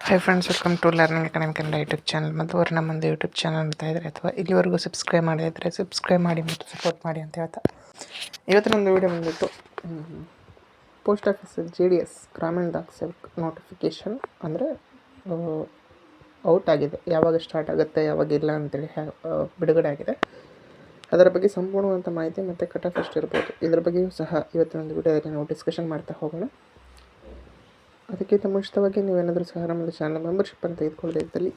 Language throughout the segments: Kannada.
Hi friends, welcome to learning academy Kannada YouTube channel. ಮತ್ತು ಅವರು ನಮ್ಮೊಂದು ಯೂಟ್ಯೂಬ್ ಚಾನಲ್ ನೋಡ್ತಾ ಇದ್ದಾರೆ ಅಥವಾ ಇಲ್ಲಿವರೆಗೂ ಸಬ್ಸ್ಕ್ರೈಬ್ ಮಾಡಿದರೆ ಸಬ್ಸ್ಕ್ರೈಬ್ ಮಾಡಿ ಮತ್ತು ಸಪೋರ್ಟ್ ಮಾಡಿ ಅಂತ ಹೇಳ್ತಾ ಇವತ್ತು ನಮ್ಮದು ವೀಡಿಯೋ ಬಂದುಬಿಟ್ಟು ಪೋಸ್ಟ್ ಆಫೀಸ್ JDS ಗ್ರಾಮೀಣ ಡಾಕ್ ಸೆಲ್ಕ್ ನೋಟಿಫಿಕೇಷನ್ ಅಂದರೆ ಔಟ್ ಆಗಿದೆ, ಯಾವಾಗ ಸ್ಟಾರ್ಟ್ ಆಗುತ್ತೆ ಯಾವಾಗ ಇಲ್ಲ ಅಂತೇಳಿ ಬಿಡುಗಡೆ ಆಗಿದೆ. ಅದರ ಬಗ್ಗೆ ಸಂಪೂರ್ಣವಾದ ಮಾಹಿತಿ ಮತ್ತು ಕಟ್ ಆಫ್ ಎಷ್ಟು ಇರ್ಬೋದು ಇದರ ಬಗ್ಗೆಯೂ ಸಹ ಇವತ್ತಿನ ಒಂದು ವೀಡಿಯೋದಲ್ಲಿ ನಾವು ಡಿಸ್ಕಷನ್ ಮಾಡ್ತಾ ಹೋಗೋಣ. ಅದಕ್ಕಿಂತ ಮುಂಚಿತವಾಗಿ ನೀವೇನಾದರೂ ಸಹ ನಮ್ಮದು ಚಾನಲ್ ಮೆಂಬರ್ಶಿಪ್ಪನ್ನು ತೆಗೆದುಕೊಳ್ಳದೇ ಇದ್ದಲ್ಲಿ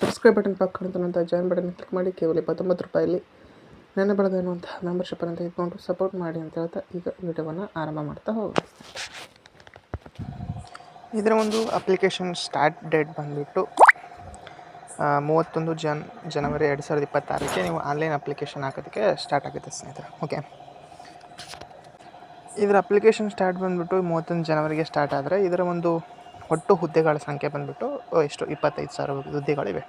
ಸಬ್ಸ್ಕ್ರೈಬ್ ಬಟನ್ ಪಕ್ಕದಂಥ ಜಾಯಿನ್ ಬಟನ್ ಕ್ಲಿಕ್ ಮಾಡಿ ಕೇವಲ 29 ರೂಪಾಯಲ್ಲಿ ನನ್ನ ಬಳಗ ಎನ್ನುವಂತಹ ಮೆಂಬರ್ಶಿಪ್ಪನ್ನು ತೆಗೆದುಕೊಂಡು ಸಪೋರ್ಟ್ ಮಾಡಿ ಅಂತ ಹೇಳ್ತಾ ಈಗ ವಿಡಿಯೋವನ್ನು ಆರಂಭ ಮಾಡ್ತಾ ಹೋಗೋಣ. ಇದರ ಒಂದು ಅಪ್ಲಿಕೇಶನ್ ಸ್ಟಾರ್ಟ್ ಡೇಟ್ ಬಂದುಬಿಟ್ಟು 31 ಜನವರಿ 2026ಕ್ಕೆ ನೀವು ಆನ್ಲೈನ್ ಅಪ್ಲಿಕೇಶನ್ ಹಾಕೋದಕ್ಕೆ ಸ್ಟಾರ್ಟ್ ಆಗುತ್ತೆ ಸ್ನೇಹಿತರೆ. ಓಕೆ, ಇದರ ಅಪ್ಲಿಕೇಶನ್ ಸ್ಟಾರ್ಟ್ ಬಂದುಬಿಟ್ಟು 31 ಜನವರಿಗೆ ಸ್ಟಾರ್ಟ್ ಆದರೆ ಇದರ ಒಂದು ಒಟ್ಟು ಹುದ್ದೆಗಳ ಸಂಖ್ಯೆ ಬಂದುಬಿಟ್ಟು ಎಷ್ಟು 25,000 ಹುದ್ದೆಗಳಿವೆ.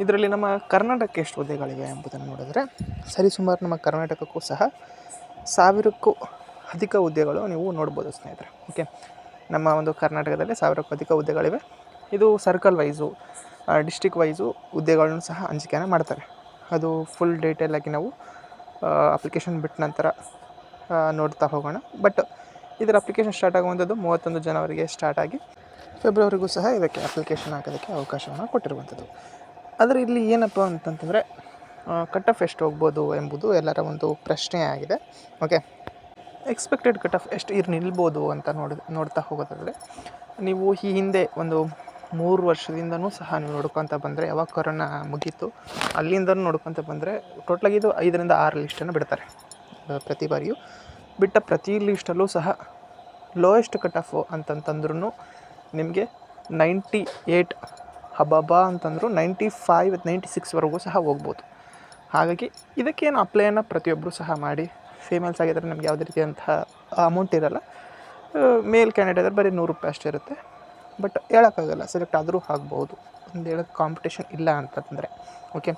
ಇದರಲ್ಲಿ ನಮ್ಮ ಕರ್ನಾಟಕಕ್ಕೆ ಎಷ್ಟು ಹುದ್ದೆಗಳಿವೆ ಎಂಬುದನ್ನು ನೋಡಿದ್ರೆ ಸರಿಸುಮಾರು ನಮ್ಮ ಕರ್ನಾಟಕಕ್ಕೂ ಸಹ 1000ಕ್ಕೂ ಅಧಿಕ ಹುದ್ದೆಗಳು ನೀವು ನೋಡ್ಬೋದು ಸ್ನೇಹಿತರೆ. ಓಕೆ, ನಮ್ಮ ಒಂದು ಕರ್ನಾಟಕದಲ್ಲಿ 1000ಕ್ಕೂ ಅಧಿಕ ಹುದ್ದೆಗಳಿವೆ. ಇದು ಸರ್ಕಲ್ ವೈಸು, ಡಿಸ್ಟಿಕ್ ವೈಸು ಹುದ್ದೆಗಳನ್ನು ಸಹ ಹಂಚಿಕೆಯನ್ನು ಮಾಡ್ತಾರೆ. ಅದು ಫುಲ್ ಡೀಟೇಲಾಗಿ ನಾವು ಅಪ್ಲಿಕೇಶನ್ ಬಿಟ್ಟ ನಂತರ ನೋಡ್ತಾ ಹೋಗೋಣ. ಬಟ್ ಇದರ ಅಪ್ಲಿಕೇಶನ್ ಸ್ಟಾರ್ಟ್ ಆಗುವಂಥದ್ದು 31 ಜನವರಿಗೆ ಸ್ಟಾರ್ಟ್ ಆಗಿ ಫೆಬ್ರವರಿಗೂ ಸಹ ಇದಕ್ಕೆ ಅಪ್ಲಿಕೇಶನ್ ಹಾಕೋದಕ್ಕೆ ಅವಕಾಶವನ್ನು ಕೊಟ್ಟಿರುವಂಥದ್ದು. ಆದರೆ ಇಲ್ಲಿ ಏನಪ್ಪ ಅಂತಂತಂದರೆ ಕಟ್ ಆಫ್ ಎಷ್ಟು ಹೋಗ್ಬೋದು ಎಂಬುದು ಎಲ್ಲರ ಒಂದು ಪ್ರಶ್ನೆ ಆಗಿದೆ. ಓಕೆ, ಎಕ್ಸ್ಪೆಕ್ಟೆಡ್ ಕಟ್ ಆಫ್ ಎಷ್ಟು ನಿಲ್ಬೋದು ಅಂತ ನೋಡ್ತಾ ಹೋಗೋದಾದರೆ ನೀವು ಈ ಹಿಂದೆ ಒಂದು 3 ವರ್ಷದಿಂದನೂ ಸಹ ನೀವು ನೋಡ್ಕೊತ ಬಂದರೆ, ಯಾವಾಗ ಕೊರೋನಾ ಮುಗೀತು ಅಲ್ಲಿಂದನೂ ನೋಡ್ಕೊತ ಬಂದರೆ ಟೋಟಲಾಗಿ ಇದು 5ರಿಂದ 6 ಲಿಸ್ಟನ್ನು ಬಿಡ್ತಾರೆ ಪ್ರತಿ ಬಾರಿಯೂ. ಬಿಟ್ಟ ಪ್ರತಿ ಲಿಸ್ಟಲ್ಲೂ ಸಹ ಲೋಯೆಸ್ಟ್ ಕಟ್ ಆಫು ಅಂತಂತಂದ್ರೂ ನಿಮಗೆ 98 ಹಬ್ಬ ಅಂತಂದ್ರು 95 96ವರೆಗೂ ಸಹ ಹೋಗ್ಬೋದು. ಹಾಗಾಗಿ ಇದಕ್ಕೇನು ಅಪ್ಲೈಯನ್ನು ಪ್ರತಿಯೊಬ್ಬರು ಸಹ ಮಾಡಿ. ಫೀಮೇಲ್ಸ್ ಆಗಿದ್ದರೆ ನಮ್ಗೆ ಯಾವುದೇ ರೀತಿಯಂತಹ ಅಮೌಂಟ್ ಇರೋಲ್ಲ. ಮೇಲ್ ಕ್ಯಾಂಡಿಡೇಟ್ ಆದರೆ ಬರೀ 100 ರೂಪಾಯಿ ಅಷ್ಟೇ ಇರುತ್ತೆ. ಬಟ್ ಹೇಳೋಕ್ಕಾಗಲ್ಲ, ಸೆಲೆಕ್ಟ್ ಆದರೂ ಆಗ್ಬೋದು ಒಂದು ಹೇಳೋಕ್ಕೆ ಕಾಂಪಿಟೇಷನ್ ಇಲ್ಲ ಅಂತಂದರೆ. ಓಕೆ,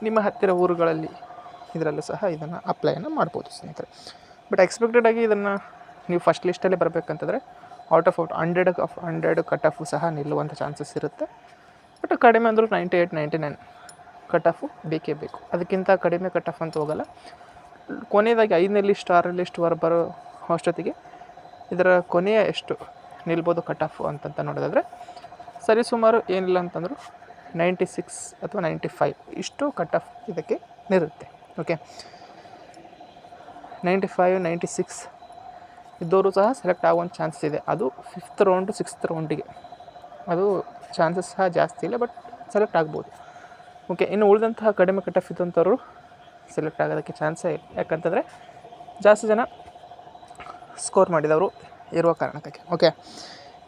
ನಿಮ್ಮ ಹತ್ತಿರ ಊರುಗಳಲ್ಲಿ ಇದರಲ್ಲೂ ಸಹ ಇದನ್ನು ಅಪ್ಲೈಯನ್ನು ಮಾಡ್ಬೋದು ಸ್ನೇಹಿತರೆ. ಬಟ್ ಎಕ್ಸ್ಪೆಕ್ಟೆಡಾಗಿ ಇದನ್ನು ನೀವು ಫಸ್ಟ್ ಲಿಸ್ಟಲ್ಲೇ ಬರಬೇಕಂತಂದರೆ ಔಟ್ ಆಫ್ 100 ಕಟ್ ಆಫು ಸಹ ನಿಲ್ಲುವಂಥ ಚಾನ್ಸಸ್ ಇರುತ್ತೆ. ಬಟ್ ಕಡಿಮೆ ಅಂದರೂ 98 99 ಕಟ್ ಆಫು ಬೇಕೇ ಬೇಕು. ಅದಕ್ಕಿಂತ ಕಡಿಮೆ ಕಟ್ ಆಫ್ ಅಂತ ಹೋಗಲ್ಲ. ಕೊನೆಯದಾಗಿ 5ನೇ ಲಿಸ್ಟ್ 6ನೇ ಲಿಸ್ಟ್ ಬರೋ ಅಷ್ಟೊತ್ತಿಗೆ ಇದರ ಕೊನೆಯ ಎಷ್ಟು ನಿಲ್ಬೋದು ಕಟ್ ಆಫು ಅಂತಂತ ನೋಡೋದಾದರೆ ಸರಿಸುಮಾರು ಏನಿಲ್ಲ ಅಂತಂದರೂ 96 ಅಥವಾ 95 ಇಷ್ಟು ಕಟ್ ಆಫ್ ಇದಕ್ಕೆ ನಿರುತ್ತೆ. ಓಕೆ, 95 96 ಇದ್ದವರು ಸಹ ಸೆಲೆಕ್ಟ್ ಆಗುವಂಥ ಚಾನ್ಸಸ್ ಇದೆ. ಅದು 5th ರೌಂಡು 6th ರೌಂಡಿಗೆ ಅದು ಚಾನ್ಸಸ್ ಸಹ ಜಾಸ್ತಿ ಇಲ್ಲ, ಬಟ್ ಸೆಲೆಕ್ಟ್ ಆಗ್ಬೋದು. ಓಕೆ, ಇನ್ನು ಉಳಿದಂತಹ ಕಡಿಮೆ ಕಟ್ ಆಫ್ ಇದ್ದಂಥವ್ರು ಸೆಲೆಕ್ಟ್ ಆಗೋದಕ್ಕೆ ಚಾನ್ಸೇ ಇಲ್ಲ, ಯಾಕಂತಂದರೆ ಜಾಸ್ತಿ ಜನ ಸ್ಕೋರ್ ಮಾಡಿದವರು ಇರುವ ಕಾರಣಕ್ಕಾಗಿ. ಓಕೆ,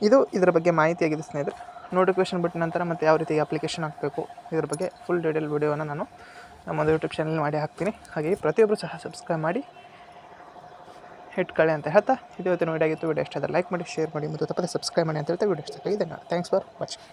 ಇದು ಇದರ ಬಗ್ಗೆ ಮಾಹಿತಿಯಾಗಿದೆ ಸ್ನೇಹಿತರೆ. ನೋಟಿಫಿಕೇಷನ್ ಬಿಟ್ಟ ನಂತರ ಮತ್ತು ಯಾವ ರೀತಿ ಅಪ್ಲಿಕೇಶನ್ ಹಾಕಬೇಕು ಇದ್ರ ಬಗ್ಗೆ ಫುಲ್ ಡೀಟೇಲ್ ವಿಡಿಯೋವನ್ನು ನಾನು ನಮ್ಮೊಂದು ಯೂಟ್ಯೂಬ್ ಚಾನಲ್ ಮಾಡಿ ಹಾಕ್ತೀನಿ. ಹಾಗಾಗಿ ಪ್ರತಿಯೊಬ್ಬರು ಸಹ ಸಬ್ಸ್ಕ್ರೈಬ್ ಮಾಡಿ ಇಟ್ಕೊಳ್ಳಿ ಅಂತ ಹೇಳ್ತಾ ಇದು ಇವತ್ತಿನ ವಿಡಿಯೋ ಆಗಿತ್ತು. ವಿಡಿಯೋ ಇಷ್ಟ ಆದರೆ ಲೈಕ್ ಮಾಡಿ, ಶೇರ್ ಮಾಡಿ ಮತ್ತು ತಪ್ಪದೆ ಸಬ್ಸ್ಕ್ರೈಬ್ ಮಾಡಿ ಅಂತ ಹೇಳ್ತಾ ವಿಡಿಯೋ ಇಷ್ಟ ಆಗಿದೆ. Thanks for watching.